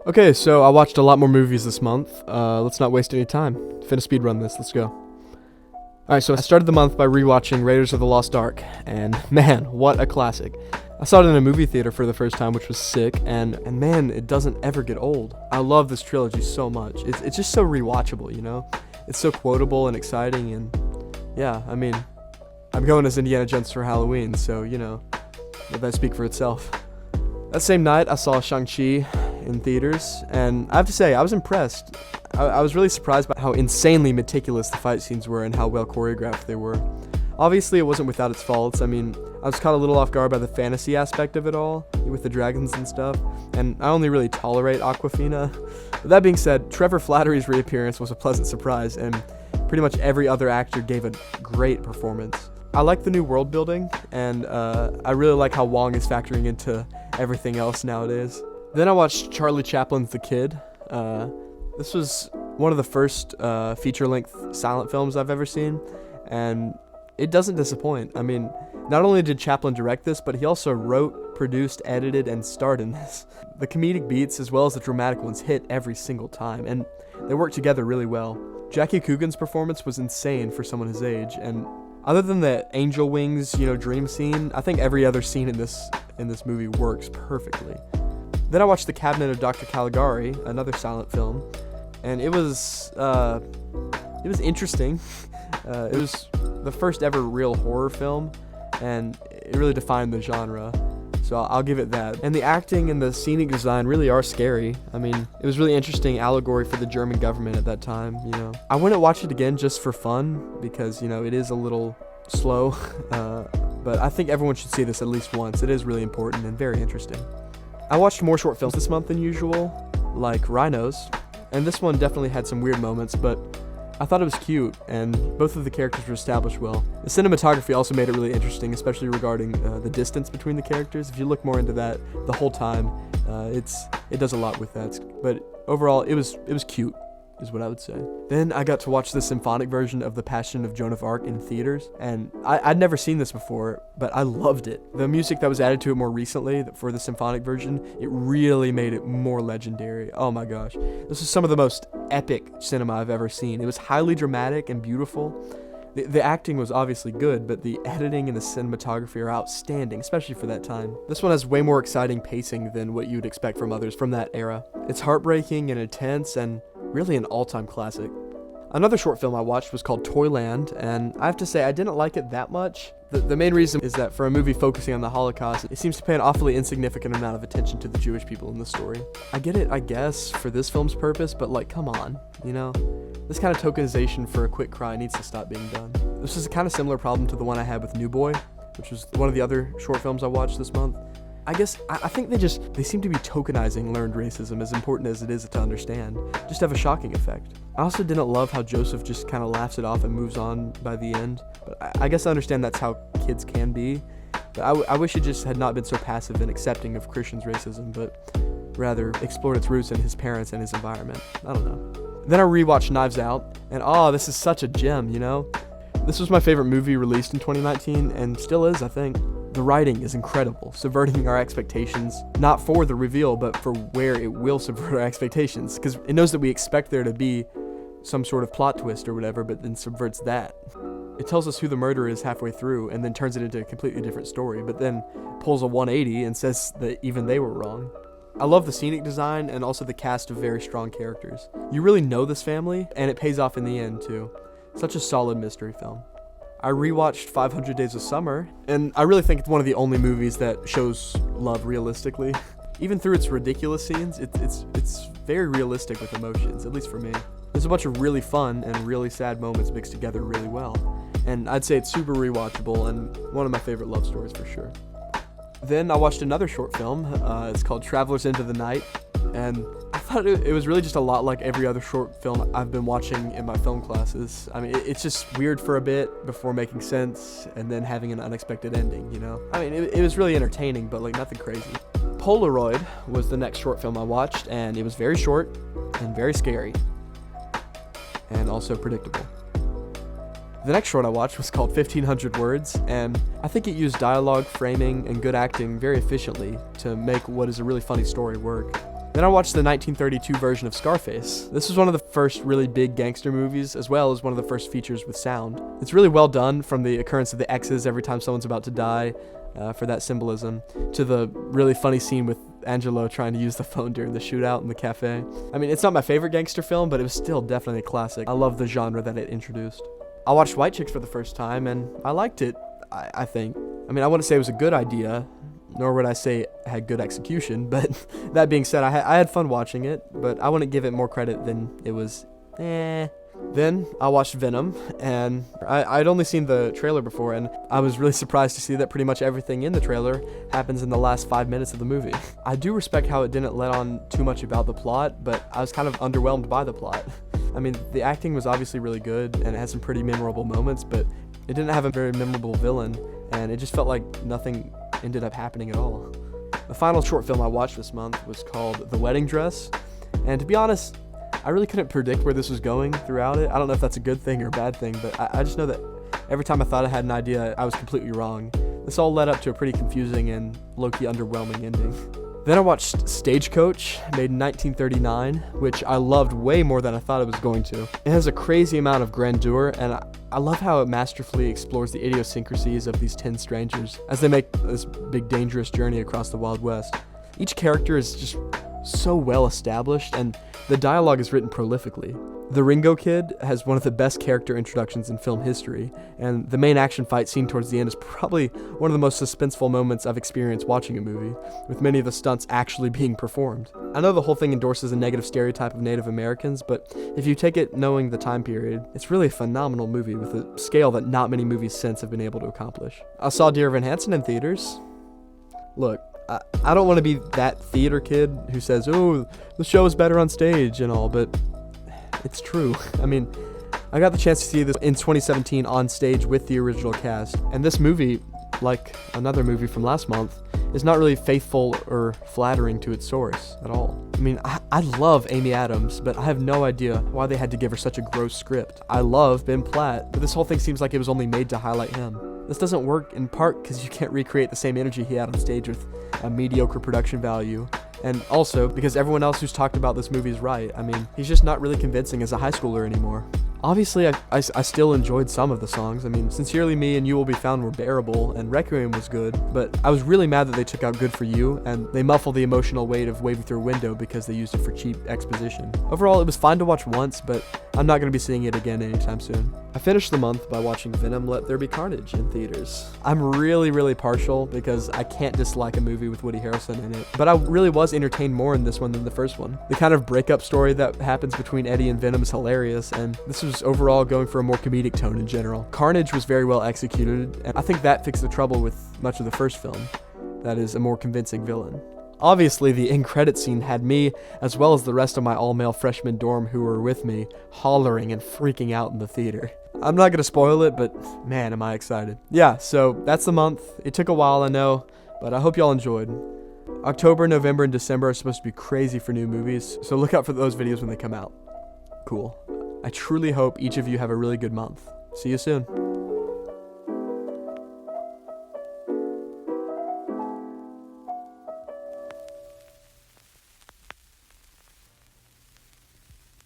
Okay, so I watched a lot more movies this month. Let's not waste any time. Finna speedrun this. Let's go. Alright, so I started the month by rewatching Raiders of the Lost Ark, and man, what a classic. I saw it in a movie theater for the first time, which was sick, and man, it doesn't ever get old. I love this trilogy so much. It's just so rewatchable, you know? It's so quotable and exciting, and yeah, I mean, I'm going as Indiana Jones for Halloween, so, you know, let that speak for itself. That same night, I saw ShangChi in theaters, and I have to say, I was impressed. I was really surprised by how insanely meticulous the fight scenes were and how well choreographed they were. Obviously, it wasn't without its faults. I mean, I was caught a little off guard by the fantasy aspect of it all, with the dragons and stuff, and I only really tolerate Aquafina. But that being said, Trevor Flattery's reappearance was a pleasant surprise, and pretty much every other actor gave a great performance. I like the new world building, and I really like how Wong is factoring into everything else nowadays. Then I watched Charlie Chaplin's The Kid. This was one of the first feature-length silent films I've ever seen, and it doesn't disappoint. I mean, not only did Chaplin direct this, but he also wrote, produced, edited, and starred in this. The comedic beats, as well as the dramatic ones, hit every single time, and they work together really well. Jackie Coogan's performance was insane for someone his age, and other than the angel wings, dream scene, I think every other scene in this movie works perfectly. Then I watched The Cabinet of Dr. Caligari, another silent film, and it was interesting. It was the first ever real horror film, and it really defined the genre, so I'll give it that. And the acting and the scenic design really are scary. I mean, it was really interesting allegory for the German government at that time, I wouldn't watch it again just for fun, because, it is a little slow, but I think everyone should see this at least once. It is really important and very interesting. I watched more short films this month than usual, like Rhinos, and this one definitely had some weird moments, but I thought it was cute, and both of the characters were established well. The cinematography also made it really interesting, especially regarding the distance between the characters. If you look more into that the whole time, it does a lot with that. But overall, it was cute, is what I would say. Then I got to watch the symphonic version of The Passion of Joan of Arc in theaters, and I'd never seen this before, but I loved it. The music that was added to it more recently for the symphonic version, it really made it more legendary. Oh my gosh. This is some of the most epic cinema I've ever seen. It was highly dramatic and beautiful. The acting was obviously good, but the editing and the cinematography are outstanding, especially for that time. This one has way more exciting pacing than what you'd expect from others from that era. It's heartbreaking and intense, and really an all-time classic. Another short film I watched was called Toyland, and I have to say I didn't like it that much. The main reason is that for a movie focusing on the Holocaust, it seems to pay an awfully insignificant amount of attention to the Jewish people in the story. I get it, I guess, for this film's purpose, but come on, This kind of tokenization for a quick cry needs to stop being done. This is a kind of similar problem to the one I had with New Boy, which was one of the other short films I watched this month. I guess, I think they seem to be tokenizing learned racism, as important as it is to understand, just have a shocking effect. I also didn't love how Joseph just kind of laughs it off and moves on by the end, but I guess I understand that's how kids can be, but I wish it just had not been so passive and accepting of Christians' racism, but rather explored its roots in his parents and his environment. I don't know. Then I rewatched Knives Out, and this is such a gem, This was my favorite movie released in 2019, and still is, I think. The writing is incredible, subverting our expectations, not for the reveal, but for where it will subvert our expectations, because it knows that we expect there to be some sort of plot twist or whatever, but then subverts that. It tells us who the murderer is halfway through, and then turns it into a completely different story, but then pulls a 180 and says that even they were wrong. I love the scenic design and also the cast of very strong characters. You really know this family, and it pays off in the end, too. Such a solid mystery film. I rewatched 500 Days of Summer, and I really think it's one of the only movies that shows love realistically. Even through its ridiculous scenes, it's very realistic with emotions, at least for me. There's a bunch of really fun and really sad moments mixed together really well, and I'd say it's super rewatchable and one of my favorite love stories for sure. Then I watched another short film. It's called Travelers into the Night, and I thought it was really just a lot like every other short film I've been watching in my film classes. I mean, it's just weird for a bit before making sense and then having an unexpected ending, I mean, it was really entertaining, but nothing crazy. Polaroid was the next short film I watched, and it was very short and very scary and also predictable. The next short I watched was called 1500 Words, and I think it used dialogue, framing, and good acting very efficiently to make what is a really funny story work. Then I watched the 1932 version of Scarface. This was one of the first really big gangster movies, as well as one of the first features with sound. It's really well done, from the occurrence of the X's every time someone's about to die, for that symbolism, to the really funny scene with Angelo trying to use the phone during the shootout in the cafe. I mean, it's not my favorite gangster film, but it was still definitely a classic. I love the genre that it introduced. I watched White Chicks for the first time, and I liked it, I think. I mean, I wouldn't say it was a good idea, nor would I say it had good execution, but that being said, I had fun watching it, but I wouldn't give it more credit than it was Then I watched Venom, and I'd only seen the trailer before, and I was really surprised to see that pretty much everything in the trailer happens in the last 5 minutes of the movie. I do respect how it didn't let on too much about the plot, but I was kind of underwhelmed by the plot. I mean, the acting was obviously really good, and it had some pretty memorable moments, but it didn't have a very memorable villain, and it just felt like nothing ended up happening at all. The final short film I watched this month was called The Wedding Dress, and to be honest, I really couldn't predict where this was going throughout it. I don't know if that's a good thing or a bad thing, but I just know that every time I thought I had an idea, I was completely wrong. This all led up to a pretty confusing and low-key underwhelming ending. Then I watched Stagecoach, made in 1939, which I loved way more than I thought it was going to. It has a crazy amount of grandeur, and I love how it masterfully explores the idiosyncrasies of these 10 strangers as they make this big dangerous journey across the Wild West. Each character is just so well established, and the dialogue is written prolifically. The Ringo Kid has one of the best character introductions in film history, and the main action fight scene towards the end is probably one of the most suspenseful moments I've experienced watching a movie, with many of the stunts actually being performed. I know the whole thing endorses a negative stereotype of Native Americans, but if you take it knowing the time period, it's really a phenomenal movie with a scale that not many movies since have been able to accomplish. I saw Dear Evan Hansen in theaters. Look, I don't want to be that theater kid who says, oh, the show is better on stage and all, but it's true. I mean, I got the chance to see this in 2017 on stage with the original cast, and this movie, like another movie from last month, is not really faithful or flattering to its source at all. I mean, I love Amy Adams, but I have no idea why they had to give her such a gross script. I love Ben Platt, but this whole thing seems like it was only made to highlight him. This doesn't work in part because you can't recreate the same energy he had on stage with a mediocre production value, and also because everyone else who's talked about this movie is right. I mean, he's just not really convincing as a high schooler anymore. Obviously, I still enjoyed some of the songs. I mean, Sincerely Me and You Will Be Found were bearable, and Requiem was good, but I was really mad that they took out Good For You, and they muffled the emotional weight of Waving Through a Window because they used it for cheap exposition. Overall, it was fine to watch once, but I'm not going to be seeing it again anytime soon. I finished the month by watching Venom Let There Be Carnage in theaters. I'm really partial because I can't dislike a movie with Woody Harrelson in it, but I really was entertained more in this one than the first one. The kind of breakup story that happens between Eddie and Venom is hilarious, and this was overall going for a more comedic tone in general. Carnage was very well executed, and I think that fixed the trouble with much of the first film. That is, a more convincing villain. Obviously, the end credit scene had me, as well as the rest of my all-male freshman dorm who were with me, hollering and freaking out in the theater. I'm not gonna spoil it, but man, am I excited. Yeah, so that's the month. It took a while, I know, but I hope y'all enjoyed. October, November, and December are supposed to be crazy for new movies, so look out for those videos when they come out. Cool. I truly hope each of you have a really good month. See you soon.